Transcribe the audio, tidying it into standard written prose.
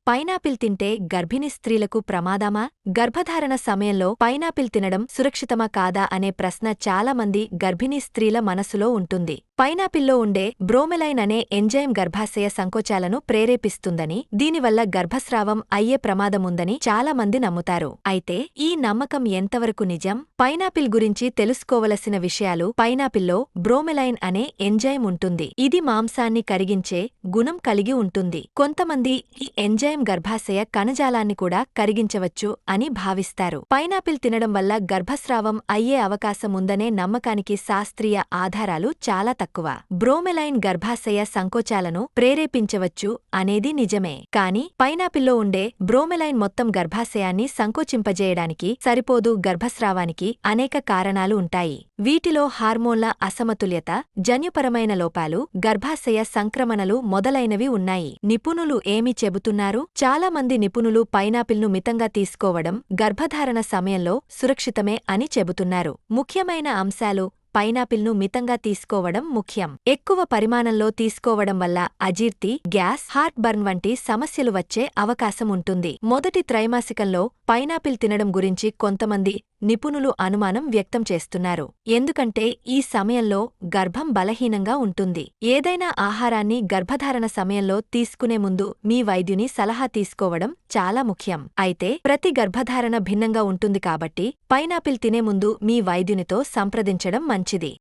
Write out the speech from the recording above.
Pineapple తింటే గర్భిణీ స్త్రీలకు ప్రమాదమా? గర్భధారణ సమయంలో పైనాపిల్ తినడం సురక్షితమా కాదా అనే ప్రశ్న చాలామంది గర్భిణీ స్త్రీల మనసులో ఉంటుంది. పైనాపిల్లో ఉండే బ్రోమెలైన్ అనే ఎంజైమ్ గర్భాశయ సంకోచాలను ప్రేరేపిస్తుందని, దీనివల్ల గర్భస్రావం అయ్యే ప్రమాదముందని చాలామంది నమ్ముతారు. అయితే ఈ నమ్మకం ఎంతవరకు నిజం? పైనాపిల్ గురించి తెలుసుకోవలసిన విషయాలు: పైనాపిల్లో బ్రోమెలైన్ అనే ఎంజైమ్ ఉంటుంది. ఇది మాంసాన్ని కరిగించే గుణం కలిగి ఉంటుంది. కొంతమంది ఈ ఎంజైమ్ గర్భాశయ కణజాలాన్ని కూడా కరిగించవచ్చు అని భావిస్తారు. పైనాపిల్ తినడం వల్ల గర్భస్రావం అయ్యే అవకాశముందనే నమ్మకానికి శాస్త్రీయ ఆధారాలు చాలా తక్కువ. బ్రోమెలైన్ గర్భాశయ సంకోచాలను ప్రేరేపించవచ్చు అనేది నిజమే. కానీ పైనాపిల్లో ఉండే బ్రోమెలైన్ మొత్తం గర్భాశయాన్ని సంకోచింపజేయడానికి సరిపోదు. గర్భస్రావానికి అనేక కారణాలు ఉంటాయి. వీటిలో హార్మోన్ల అసమతుల్యత, జన్యుపరమైన లోపాలు, గర్భాశయ సంక్రమణలు మొదలైనవి ఉన్నాయి. నిపుణులు ఏమి చెబుతున్నారు? చాలా మంది నిపుణులు పైనాపిల్ను మితంగా తీసుకోవడం గర్భధారణ సమయంలో సురక్షితమే అని చెబుతున్నారు. ముఖ్యమైన అంశాలు: పైనాపిల్ను మితంగా తీసుకోవడం ముఖ్యం. ఎక్కువ పరిమాణంలో తీసుకోవడం వల్ల అజీర్తి, గ్యాస్, హార్ట్ బర్న్ వంటి సమస్యలు వచ్చే అవకాశం ఉంటుంది. మొదటి త్రైమాసికంలో పైనాపిల్ తినడం గురించి కొంతమంది నిపుణులు అనుమానం వ్యక్తం చేస్తున్నారు. ఎందుకంటే ఈ సమయంలో గర్భం బలహీనంగా ఉంటుంది. ఏదైనా ఆహారాన్ని గర్భధారణ సమయంలో తీసుకునే ముందు మీ వైద్యుని సలహా తీసుకోవడం చాలా ముఖ్యం. అయితే ప్రతి గర్భధారణ భిన్నంగా ఉంటుంది కాబట్టి పైనాపిల్ తినే ముందు మీ వైద్యునితో సంప్రదించడం మంచిది.